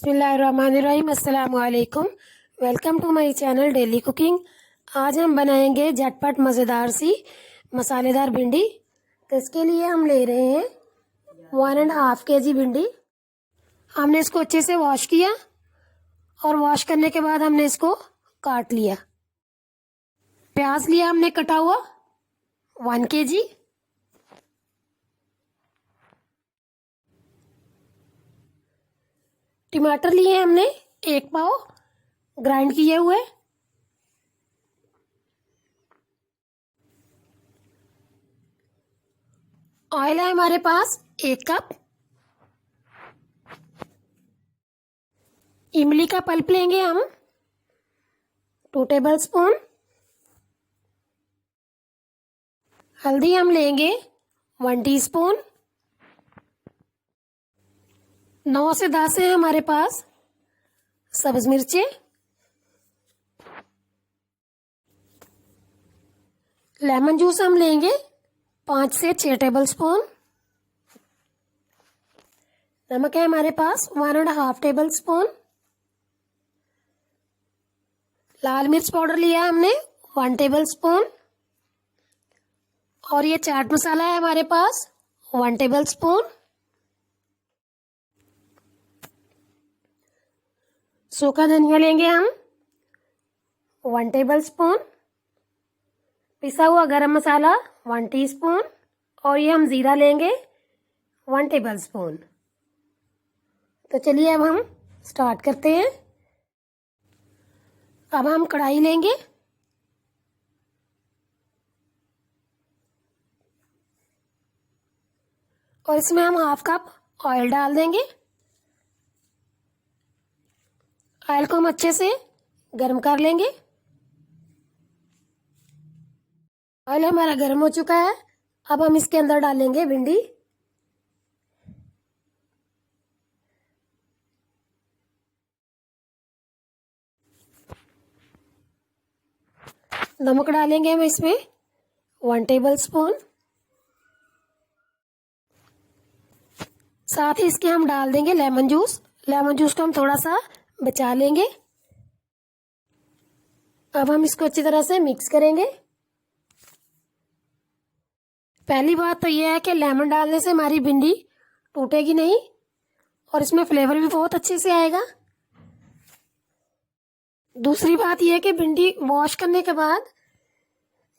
बिस्मिल्लाहिर्रहमानिर्रहीम। अस्सलाम वालेकुम। Welcome to my channel daily cooking. आज हम बनाएंगे झटपट मज़ेदार सी मसालेदार भिंडी। तो इसके लिए हम ले रहे हैं 1.5 kg भिंडी। हमने इसको अच्छे से वॉश किया और वॉश करने के बाद हमने इसको काट लिया। प्याज लिया हमने कटा हुआ 1 kg। टमाटर लिए हमने 1 पाव ग्राइंड किए हुए। ऑयल है हमारे पास 1 कप। इमली का पल्प लेंगे हम 2 टेबलस्पून। हल्दी हम लेंगे 1 टीस्पून। 9 से 10 है हमारे पास सब्ज मिर्चें। लेमन जूस हम लेंगे 5 से 6 टेबलस्पून। नमक है हमारे पास 1.5 टेबलस्पून। लाल मिर्च पाउडर लिया हमने 1 टेबलस्पून। और ये चाट मसाला है हमारे पास 1 टेबलस्पून। सूखा धनिया लेंगे हम 1 टेबलस्पून। पिसा हुआ गरम मसाला 1 टीस्पून। और ये हम जीरा लेंगे 1 टेबलस्पून। तो चलिए अब हम स्टार्ट करते हैं। अब हम कढ़ाई लेंगे। और इसमें हम 1/2 कप ऑयल डाल देंगे। ऑयल को हम अच्छे से गर्म कर लेंगे। ऑयल हमारा गर्म हो चुका है। अब हम इसके अंदर डालेंगे भिंडी। नमक डालेंगे हम इसमें 1 टेबलस्पून। साथ ही इसके हम डाल देंगे लेमन जूस। लेमन जूस को हम थोड़ा सा बचा लेंगे। अब हम इसको अच्छी तरह से मिक्स करेंगे। पहली बात तो यह है कि लेमन डालने से हमारी भिंडी टूटेगी नहीं और इसमें फ्लेवर भी बहुत अच्छे से आएगा। दूसरी बात यह है कि भिंडी वॉश करने के बाद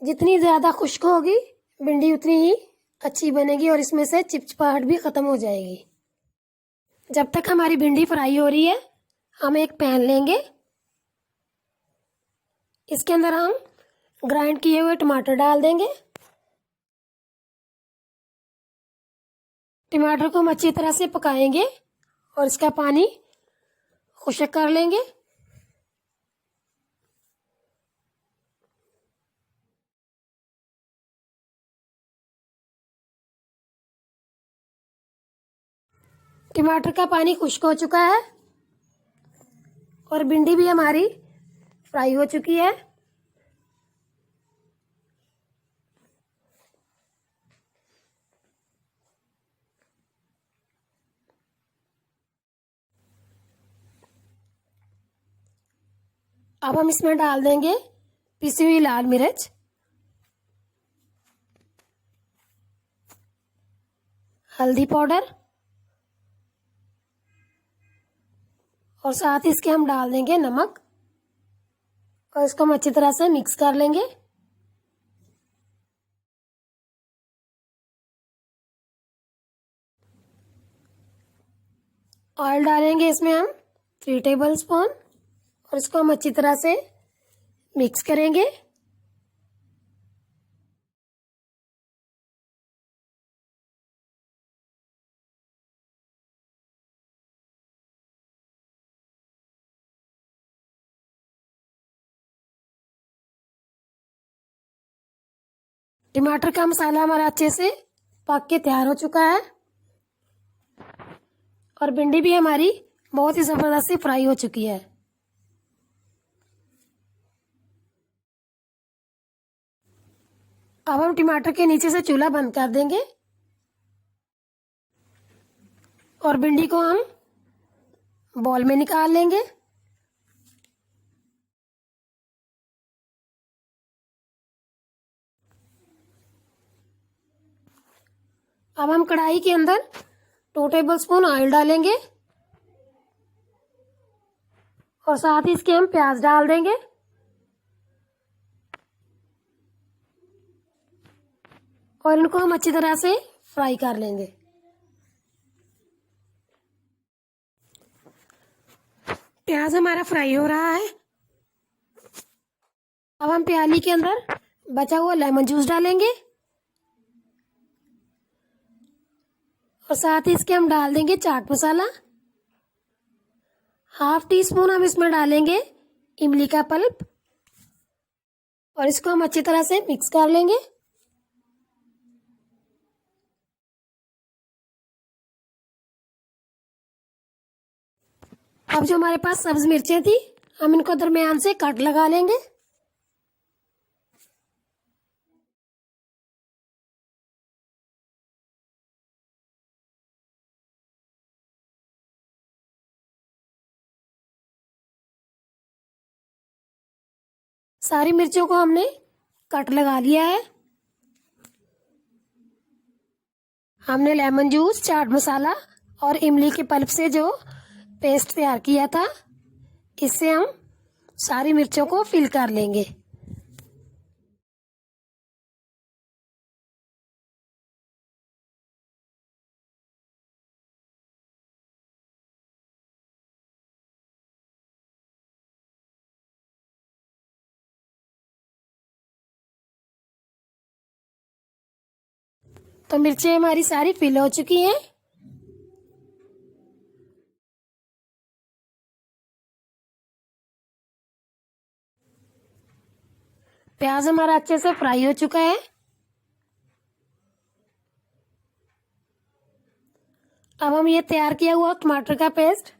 जितनी ज़्यादा खुश्क होगी भिंडी उतनी ही अच्छी बनेगी और इसमें से चिपचिपाहट भी ख़त्म हो जाएगी। जब तक हमारी भिंडी फ्राई हो रही है हम एक पैन लेंगे। इसके अंदर हम ग्राइंड किए हुए टमाटर डाल देंगे। टमाटर को हम अच्छी तरह से पकाएंगे और इसका पानी खुश्क कर लेंगे। टमाटर का पानी खुश्क हो चुका है और भिंडी भी हमारी फ्राई हो चुकी है। अब हम इसमें डाल देंगे पिसी हुई लाल मिर्च, हल्दी पाउडर और साथ ही इसके हम डाल देंगे नमक और इसको हम अच्छी तरह से मिक्स कर लेंगे। ऑयल डालेंगे इसमें हम 3 टेबलस्पून और इसको हम अच्छी तरह से मिक्स करेंगे। टमाटर का मसाला हमारा अच्छे से पक के तैयार हो चुका है और भिंडी भी हमारी बहुत ही ज़बरदस्ती फ्राई हो चुकी है। अब हम टमाटर के नीचे से चूल्हा बंद कर देंगे और भिंडी को हम बॉल में निकाल लेंगे। अब हम कढ़ाई के अंदर 2 टेबलस्पून ऑयल डालेंगे और साथ ही इसके हम प्याज डाल देंगे और इनको हम अच्छी तरह से फ्राई कर लेंगे। प्याज हमारा फ्राई हो रहा है। अब हम प्याली के अंदर बचा हुआ लेमन जूस डालेंगे और साथ ही इसके हम डाल देंगे चाट मसाला। 1/2 टीस्पून हम इसमें डालेंगे इमली का पल्प और इसको हम अच्छी तरह से मिक्स कर लेंगे। अब जो हमारे पास सब्ज मिर्चें थी हम इनको दरमियान से कट लगा लेंगे। सारी मिर्चों को हमने कट लगा लिया है। हमने लेमन जूस, चाट मसाला और इमली के पल्प से जो पेस्ट तैयार किया था इससे हम सारी मिर्चों को फिल कर लेंगे। तो मिर्चें हमारी सारी फिल हो चुकी हैं। प्याज हमारा अच्छे से फ्राई हो चुका है। अब हम ये तैयार किया हुआ टमाटर का पेस्ट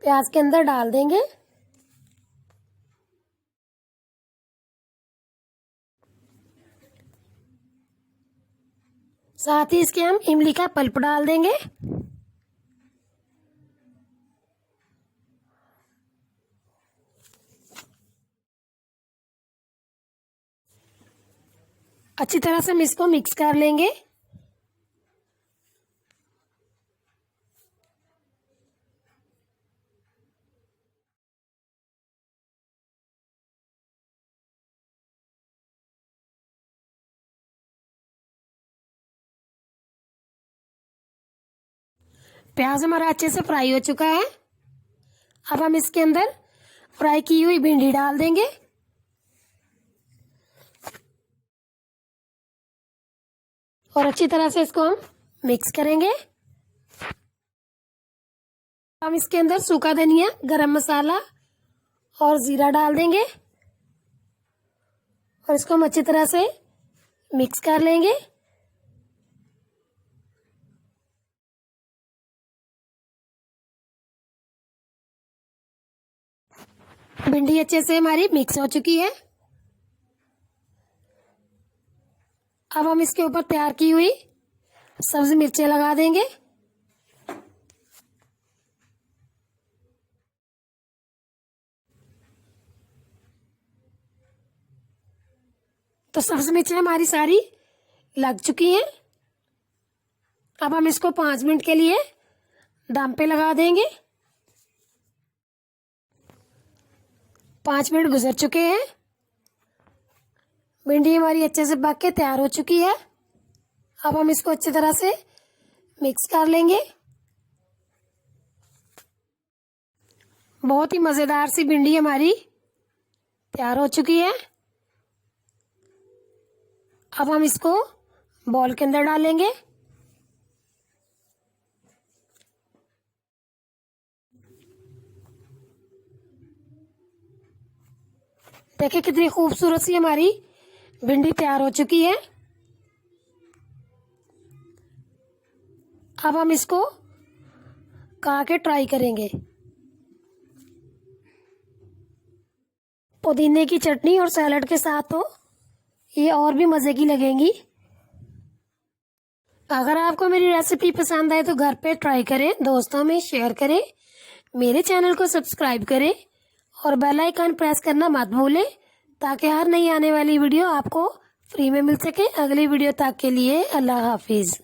प्याज के अंदर डाल देंगे। साथ ही इसके हम इमली का पल्प डाल देंगे। अच्छी तरह से हम इसको मिक्स कर लेंगे। प्याज हमारा अच्छे से फ्राई हो चुका है। अब हम इसके अंदर फ्राई की हुई भिंडी डाल देंगे और अच्छी तरह से इसको हम मिक्स करेंगे। हम इसके अंदर सूखा धनिया, गरम मसाला और जीरा डाल देंगे और इसको हम अच्छी तरह से मिक्स कर लेंगे। भिंडी अच्छे से हमारी मिक्स हो चुकी है। अब हम इसके ऊपर तैयार की हुई सब्जी मिर्चें लगा देंगे। तो सब्जी मिर्चें हमारी सारी लग चुकी हैं। अब हम इसको 5 मिनट के लिए दम पे लगा देंगे। 5 मिनट गुजर चुके हैं। भिंडी हमारी अच्छे से पक के तैयार हो चुकी है। अब हम इसको अच्छी तरह से मिक्स कर लेंगे। बहुत ही मज़ेदार सी भिंडी हमारी तैयार हो चुकी है। अब हम इसको बॉल के अंदर डालेंगे। देखिए कितनी खूबसूरत सी हमारी भिंडी तैयार हो चुकी है। अब हम इसको खा के ट्राई करेंगे। पुदीने की चटनी और सैलड के साथ तो ये और भी मज़े की लगेंगी। अगर आपको मेरी रेसिपी पसंद आए तो घर पे ट्राई करें, दोस्तों में शेयर करें। मेरे चैनल को सब्सक्राइब करें और बेल आइकन प्रेस करना मत भूलें, ताकि हर नई आने वाली वीडियो आपको फ्री में मिल सके। अगली वीडियो तक के लिए अल्लाह हाफिज़।